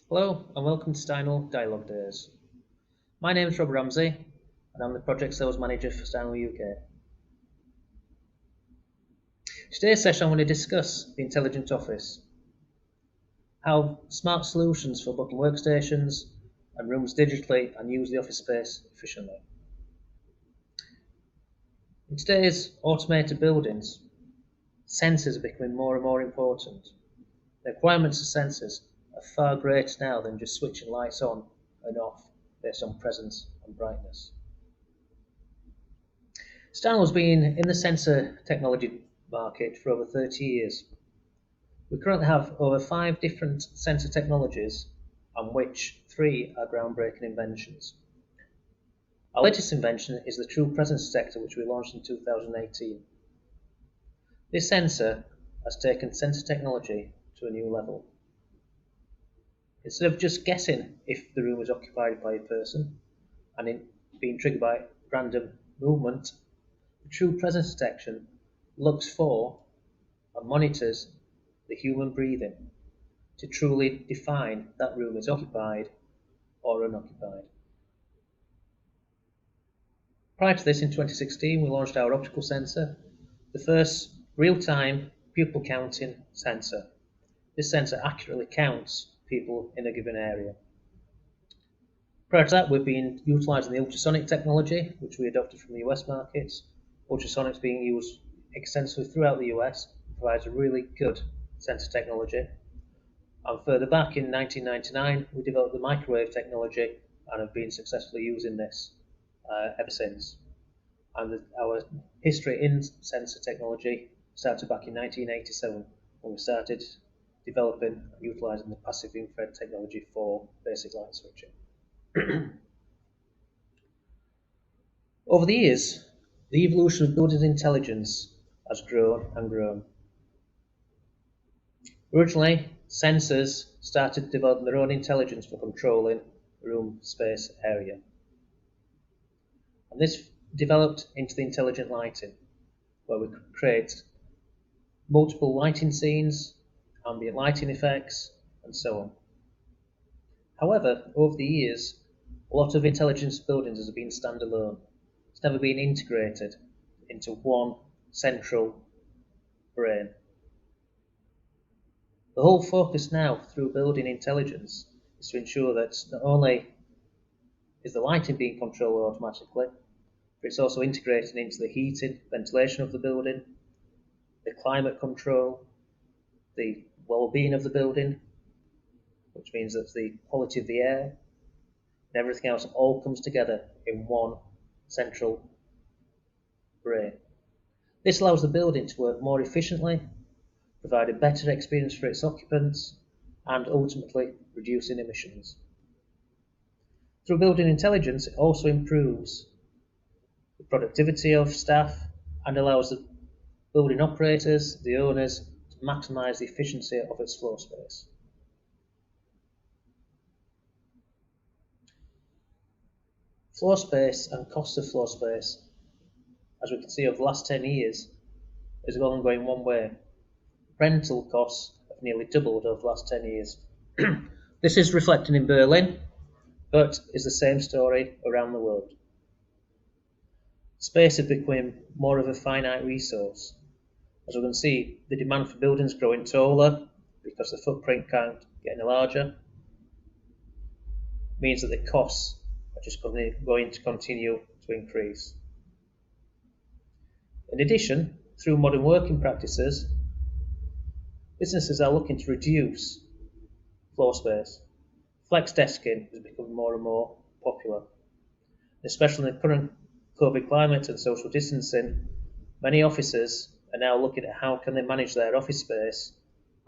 Hello and welcome to Steinel Dialogue Days. My name is Rob Ramsey and I'm the Project Sales Manager for Steinel UK. Today's session I'm going to discuss the Intelligent Office, how smart solutions for booking workstations and rooms digitally and use the office space efficiently. In today's automated buildings, sensors are becoming more and more important. The requirements of sensors are far greater now than just switching lights on and off based on presence and brightness. Steinel's been in the sensor technology market for over 30 years. We currently have over 5 different sensor technologies, on which 3 are groundbreaking inventions. Our latest invention is the True Presence detector, which we launched in 2018. This sensor has taken sensor technology to a new level. Instead of just guessing if the room is occupied by a person and it being triggered by random movement, the True Presence detection looks for and monitors the human breathing to truly define that room is occupied or unoccupied. Prior to this, in 2016, we launched our optical sensor, the first real-time pupil counting sensor. This sensor accurately counts people in a given area. Prior to that, we've been utilising the ultrasonic technology, which we adopted from the US markets. Ultrasonic's being used extensively throughout the US, provides a really good sensor technology. And further back in 1999, we developed the microwave technology and have been successfully using this ever since. And our history in sensor technology started back in 1987 when we started developing and utilising the passive infrared technology for basic light switching. Over the years, the evolution of building intelligence has grown and grown. Originally, sensors started developing their own intelligence for controlling room, space, area. And this developed into the intelligent lighting, where we could create multiple lighting scenes, ambient lighting effects, and so on. However, over the years, a lot of intelligence buildings has been standalone. It's never been integrated into one central brain. The whole focus now through building intelligence is to ensure that not only is the lighting being controlled automatically, but it's also integrated into the heating, ventilation of the building, the climate control, the well-being of the building, which means that the quality of the air and everything else all comes together in one central brain. This allows the building to work more efficiently, provide a better experience for its occupants, and ultimately reducing emissions. Through building intelligence, it also improves the productivity of staff and allows the building operators, the owners, to maximise the efficiency of its floor space. Floor space and cost of floor space, as we can see over the last 10 years, is only going one way. Rental costs have nearly doubled over the last 10 years. This is reflected in Berlin, but is the same story around the world. Space has become more of a finite resource. As we can see, the demand for buildings growing taller because the footprint count getting larger means that the costs are just going to continue to increase. In addition, through modern working practices, businesses are looking to reduce floor space. FlexDesking has become more and more popular. Especially in the current COVID climate and social distancing, many offices are now looking at how can they manage their office space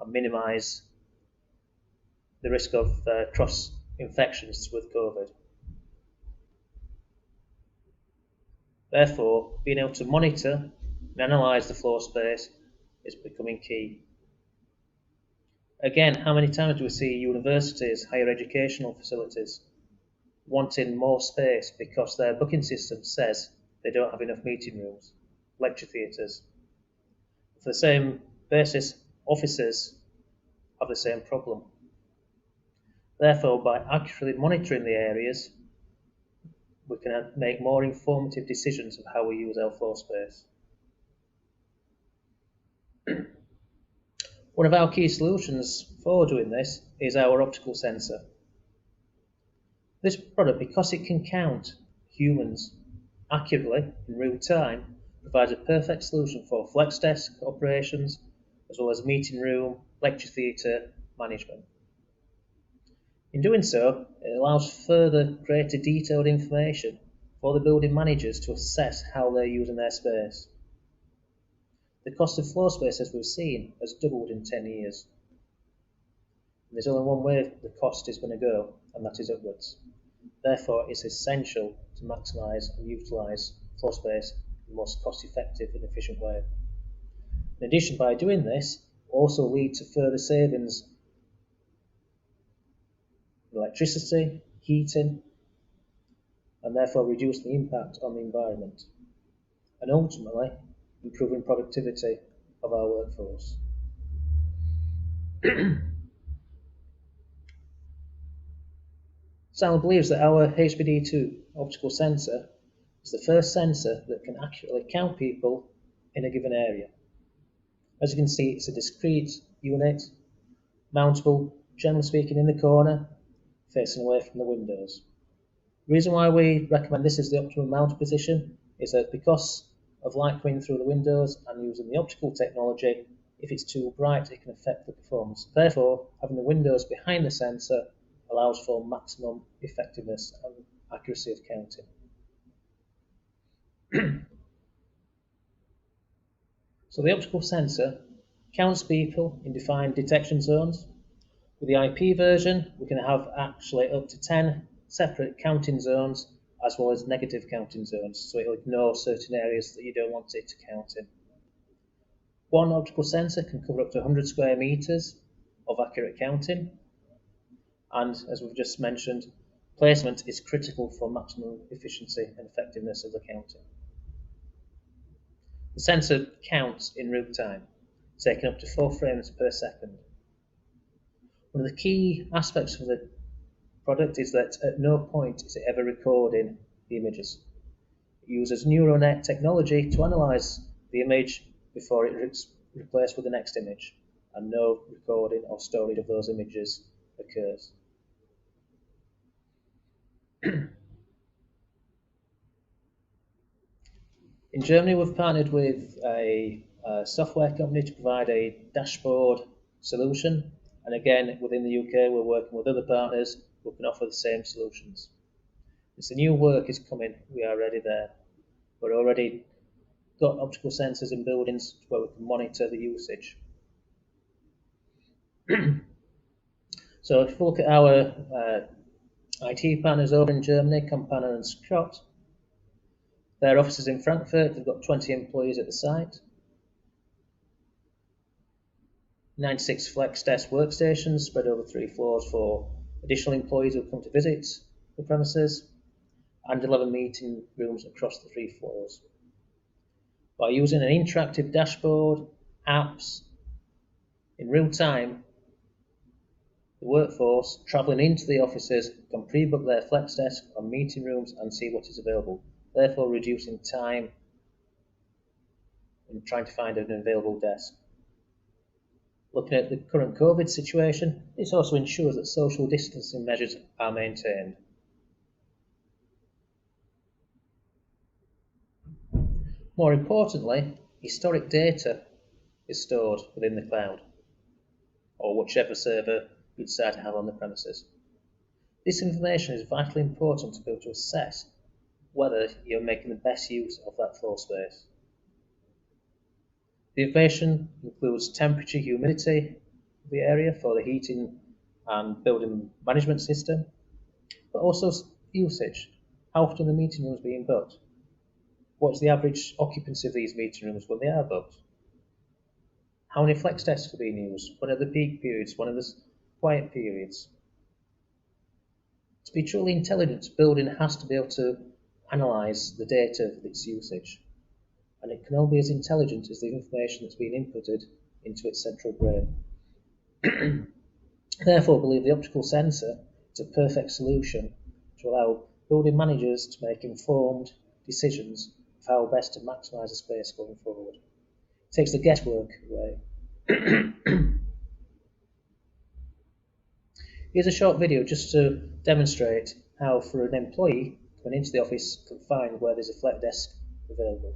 and minimise the risk of cross-infections with COVID. Therefore, being able to monitor and analyse the floor space is becoming key. Again, how many times do we see universities, higher educational facilities, wanting more space because their booking system says they don't have enough meeting rooms, lecture theatres? For the same basis, offices have the same problem. Therefore, by accurately monitoring the areas, we can make more informative decisions of how we use our floor space. One of our key solutions for doing this is our optical sensor. This product, because it can count humans accurately in real time, provides a perfect solution for FlexDesk operations, as well as meeting room, lecture theatre management. In doing so, it allows further greater detailed information for the building managers to assess how they're using their space. The cost of floor space, as we've seen, has doubled in 10 years. And there's only one way the cost is going to go, and that is upwards. Therefore, it's essential to maximise and utilise floor space in the most cost-effective and efficient way. In addition, by doing this, will also lead to further savings in electricity, heating, and therefore reduce the impact on the environment, and ultimately improving productivity of our workforce. Simon believes that our HBD2 optical sensor is the first sensor that can accurately count people in a given area. As you can see, it's a discrete unit, mountable, generally speaking, in the corner, facing away from the windows. The reason why we recommend this as the optimum mount position is that because of light coming through the windows and using the optical technology, if it's too bright, it can affect the performance. Therefore, having the windows behind the sensor allows for maximum effectiveness and accuracy of counting. So the optical sensor counts people in defined detection zones. With the IP version, we can have actually up to 10 separate counting zones as well as negative counting zones, so it'll ignore certain areas that you don't want it to count in. One optical sensor can cover up to 100 square meters of accurate counting, and as we've just mentioned, placement is critical for maximum efficiency and effectiveness of the counting. The sensor counts in real time, taking up to 4 frames per second. One of the key aspects of the product is that at no point is it ever recording the images. It uses neural net technology to analyse the image before it's replaced with the next image, and no recording or storage of those images occurs. In Germany, we've partnered with a software company to provide a dashboard solution, and again, within the UK, we're working with other partners who can offer the same solutions. As the new work is coming, we are already there. We're already got optical sensors in buildings where we can monitor the usage. So if you look at our IT partners over in Germany, Campana Schott, their offices in Frankfurt, they've got 20 employees at the site, 96 FlexDesk workstations spread over 3 floors for additional employees who come to visit the premises, and 11 meeting rooms across the 3 floors. By using an interactive dashboard, apps, in real time, the workforce travelling into the offices can pre-book their FlexDesk on meeting rooms and see what is available, therefore reducing time in trying to find an available desk. Looking at the current COVID situation, this also ensures that social distancing measures are maintained. More importantly, historic data is stored within the cloud, or whichever server you decide to have on the premises. This information is vitally important to be able to assess whether you're making the best use of that floor space. The information includes temperature, humidity of the area for the heating and building management system, but also usage. How often the meeting rooms being booked? What's the average occupancy of these meeting rooms when they are booked? How many flex desks are being used? When are the peak periods? When are the quiet periods? To be truly intelligent, building has to be able to analyse the data of its usage, and it can only be as intelligent as the information that's being inputted into its central brain. Therefore, I believe the optical sensor It's a perfect solution to allow building managers to make informed decisions of how best to maximise the space going forward. It takes the guesswork away. Here's a short video just to demonstrate how, for an employee coming into the office, can find where there's a flex desk available.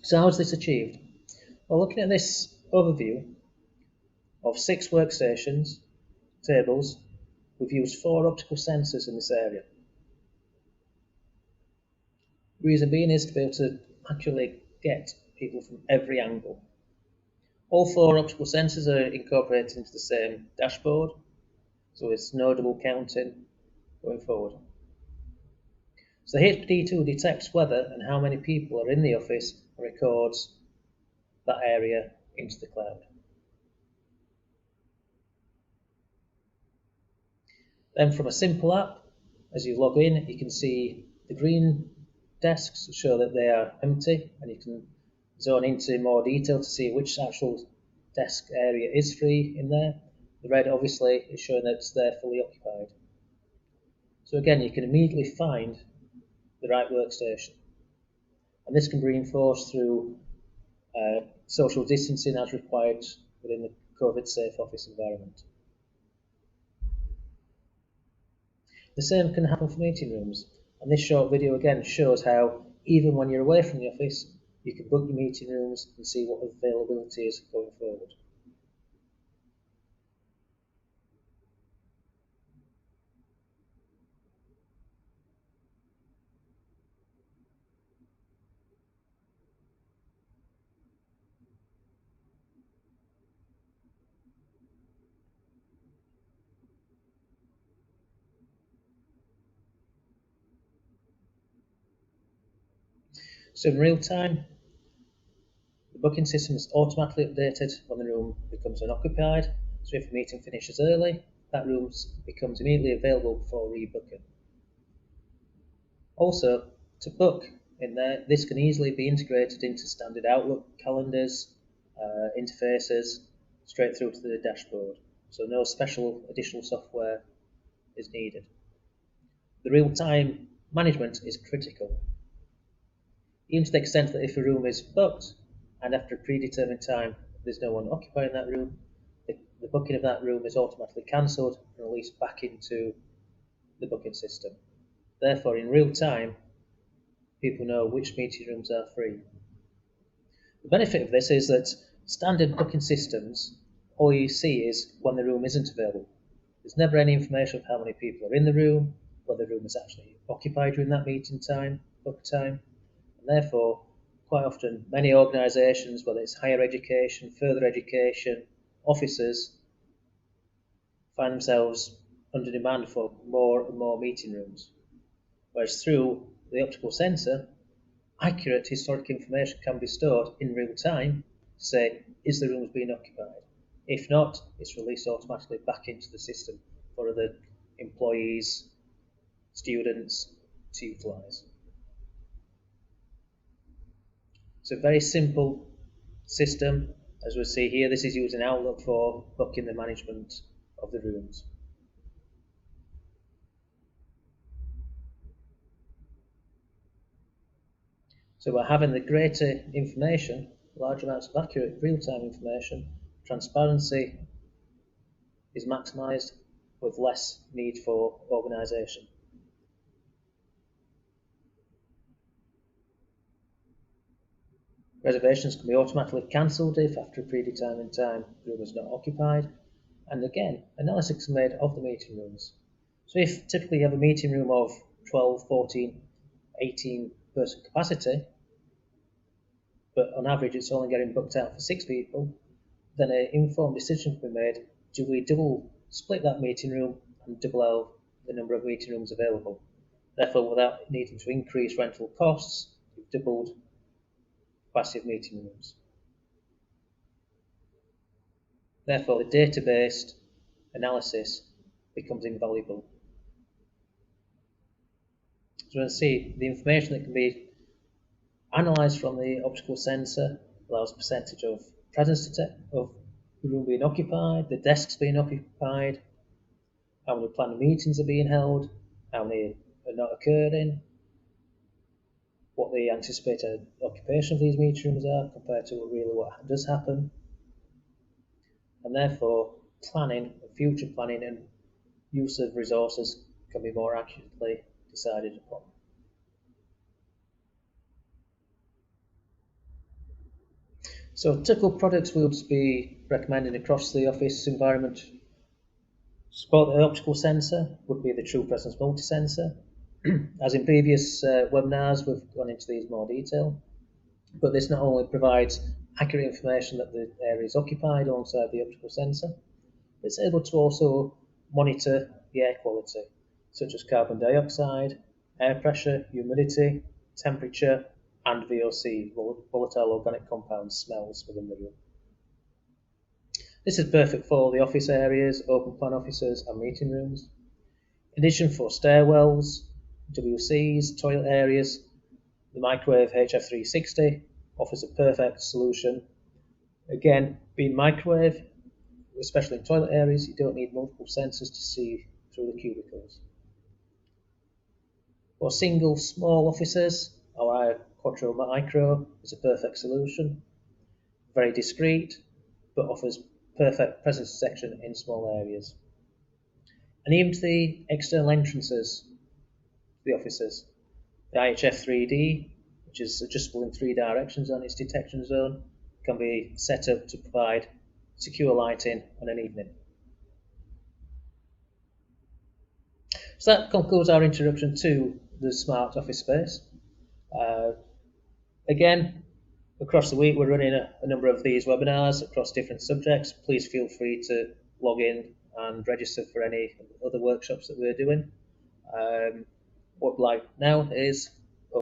So how is this achieved? Well, looking at this overview of 6 workstations, tables, we've used 4 optical sensors in this area. Reason being is to be able to accurately get people from every angle. All 4 optical sensors are incorporated into the same dashboard, so it's no double counting going forward. So the HPD2 detects whether and how many people are in the office and records that area into the cloud. Then from a simple app, as you log in, you can see the green desks show that they are empty, and you can zone into more detail to see which actual desk area is free in there. The red obviously is showing that they're fully occupied. So again, you can immediately find the right workstation. And this can be reinforced through social distancing as required within the COVID-safe office environment. The same can happen for meeting rooms, and this short video again shows how, even when you're away from the office, you can book your meeting rooms and see what availability is going forward. So in real time, the booking system is automatically updated when the room becomes unoccupied. So if a meeting finishes early, that room becomes immediately available for rebooking. Also, to book in there, this can easily be integrated into standard Outlook calendars, interfaces, straight through to the dashboard. So no special additional software is needed. The real-time management is critical, even to the extent that if a room is booked and after a predetermined time there's no one occupying that room, the booking of that room is automatically cancelled and released back into the booking system. Therefore, in real time, people know which meeting rooms are free. The benefit of this is that standard booking systems, all you see is when the room isn't available. There's never any information of how many people are in the room, whether the room is actually occupied during that meeting time, book time, and therefore, quite often, many organisations, whether it's higher education, further education, offices, find themselves under demand for more and more meeting rooms. Whereas through the optical sensor, accurate historic information can be stored in real time to say, is the room being occupied? If not, it's released automatically back into the system for other employees, students to utilise. It's a very simple system. As we see here, this is using Outlook for booking the management of the rooms. So by having the greater information, large amounts of accurate real-time information, transparency is maximised with less need for organisation. Reservations can be automatically cancelled if after a predetermined time the room is not occupied. And again, analysis is made of the meeting rooms. So if typically you have a meeting room of 12, 14, 18 person capacity, but on average it's only getting booked out for 6 people, then an informed decision can be made: do we double split that meeting room and double out the number of meeting rooms available? Therefore, without needing to increase rental costs, we've doubled capacity of meeting rooms. Therefore, the data-based analysis becomes invaluable. So you can see the information that can be analysed from the optical sensor allows percentage of presence of the room being occupied, the desks being occupied, how many planned meetings are being held, how many are not occurring, what the anticipated occupation of these meeting rooms are compared to what does happen, and therefore future planning and use of resources can be more accurately decided upon. So typical products we would be recommending across the office environment. Support the optical sensor would be the True Presence multi-sensor. As in previous webinars, we've gone into these in more detail. But this not only provides accurate information that the area is occupied alongside the optical sensor, it's able to also monitor the air quality, such as carbon dioxide, air pressure, humidity, temperature, and VOC, volatile organic compound smells within the room. This is perfect for the office areas, open plan offices, and meeting rooms. In addition, for stairwells, WCs, toilet areas, the microwave HF360 offers a perfect solution. Again, being microwave, especially in toilet areas, you don't need multiple sensors to see through the cubicles. For single small offices, our Quattro Micro is a perfect solution. Very discreet, but offers perfect presence detection in small areas. And even to the external entrances to the offices, the IHF 3D, which is adjustable in 3 directions on its detection zone, can be set up to provide secure lighting on an evening. So that concludes our introduction to the smart office space. Again, across the week we're running a number of these webinars across different subjects. Please feel free to log in and register for any other workshops that we're doing. What I'd like now is